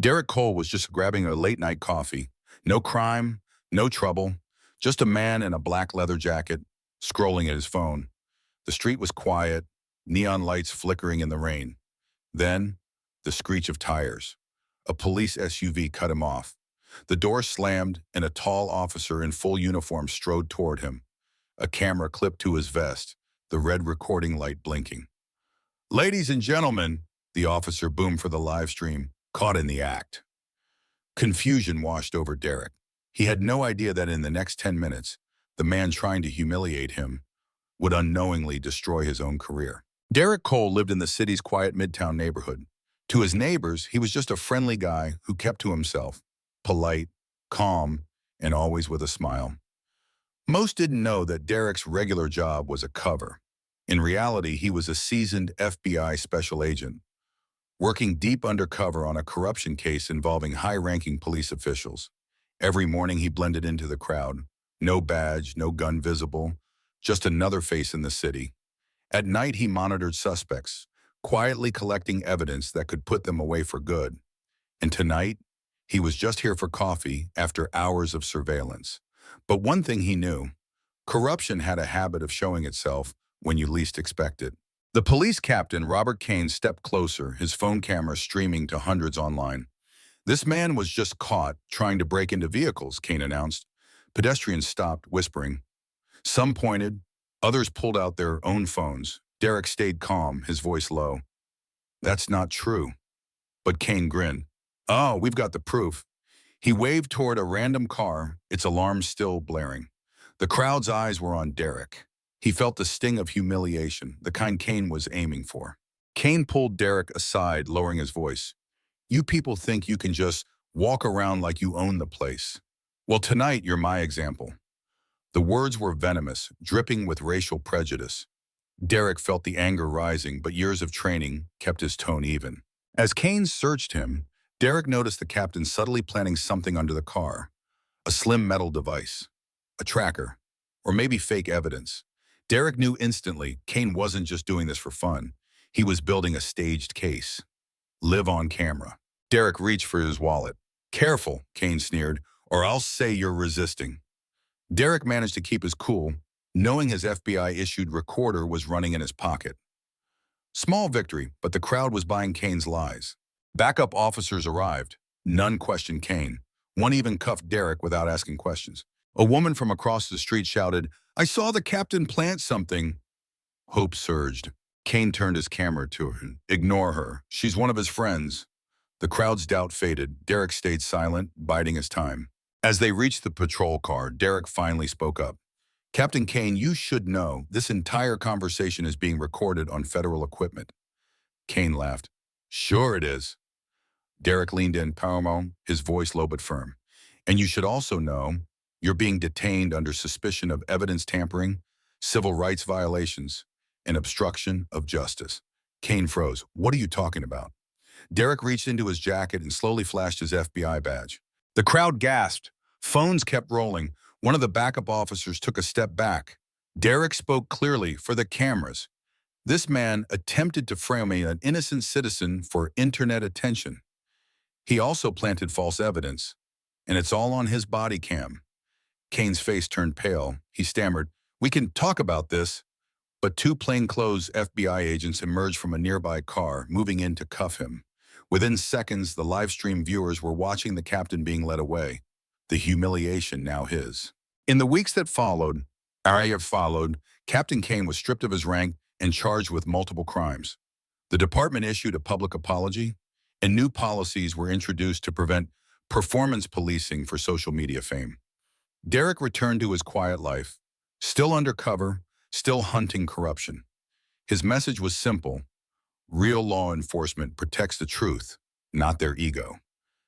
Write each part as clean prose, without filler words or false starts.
Derek Cole was just grabbing a late-night coffee. No crime, no trouble, just a man in a black leather jacket, scrolling at his phone. The street was quiet, neon lights flickering in the rain. Then, the screech of tires. A police SUV cut him off. The door slammed, and a tall officer in full uniform strode toward him, a camera clipped to his vest, the red recording light blinking. "Ladies and gentlemen," the officer boomed for the live stream, caught in the act. Confusion washed over Derek. He had no idea that in the next 10 minutes, the man trying to humiliate him would unknowingly destroy his own career. Derek Cole lived in the city's quiet midtown neighborhood. To his neighbors, he was just a friendly guy who kept to himself, polite, calm, and always with a smile. Most didn't know that Derek's regular job was a cover. In reality, he was a seasoned FBI special agent, working deep undercover on a corruption case involving high-ranking police officials. Every morning he blended into the crowd. No badge, no gun visible, just another face in the city. At night he monitored suspects, quietly collecting evidence that could put them away for good. And tonight, he was just here for coffee after hours of surveillance. But one thing he knew, corruption had a habit of showing itself when you least expect it. The police captain, Robert Kane, stepped closer, his phone camera streaming to hundreds online. "This man was just caught trying to break into vehicles," Kane announced. Pedestrians stopped, whispering. Some pointed, others pulled out their own phones. Derek stayed calm, his voice low. "That's not true." But Kane grinned. "Oh, we've got the proof." He waved toward a random car, its alarm still blaring. The crowd's eyes were on Derek. He felt the sting of humiliation, the kind Kane was aiming for. Kane pulled Derek aside, lowering his voice. "You people think you can just walk around like you own the place. Well, tonight you're my example." The words were venomous, dripping with racial prejudice. Derek felt the anger rising, but years of training kept his tone even. As Kane searched him, Derek noticed the captain subtly planting something under the car. A slim metal device. A tracker. Or maybe fake evidence. Derek knew instantly Kane wasn't just doing this for fun. He was building a staged case. Live on camera. Derek reached for his wallet. "Careful," Kane sneered, "or I'll say you're resisting." Derek managed to keep his cool, knowing his FBI-issued recorder was running in his pocket. Small victory, but the crowd was buying Kane's lies. Backup officers arrived. None questioned Kane. One even cuffed Derek without asking questions. A woman from across the street shouted, "I saw the captain plant something." Hope surged. Kane turned his camera to her. "Ignore her. She's one of his friends." The crowd's doubt faded. Derek stayed silent, biding his time. As they reached the patrol car, Derek finally spoke up. "Captain Kane, you should know this entire conversation is being recorded on federal equipment." Kane laughed. "Sure it is." Derek leaned in, powerful, his voice low but firm. "And you should also know you're being detained under suspicion of evidence tampering, civil rights violations, and obstruction of justice." Kane froze. "What are you talking about?" Derek reached into his jacket and slowly flashed his FBI badge. The crowd gasped. Phones kept rolling. One of the backup officers took a step back. Derek spoke clearly for the cameras. This man attempted to frame an innocent citizen for internet attention. He also planted false evidence, and it's all on his body cam. Kane's face turned pale. He stammered, "We can talk about this." But two plainclothes FBI agents emerged from a nearby car, moving in to cuff him. Within seconds, the live-stream viewers were watching the captain being led away, the humiliation now his. In the weeks that followed, Captain Kane was stripped of his rank and charged with multiple crimes. The department issued a public apology, and new policies were introduced to prevent performance policing for social media fame. Derek returned to his quiet life, still undercover, still hunting corruption. His message was simple. Real law enforcement protects the truth, not their ego.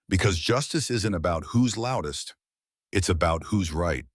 Because justice isn't about who's loudest, it's about who's right.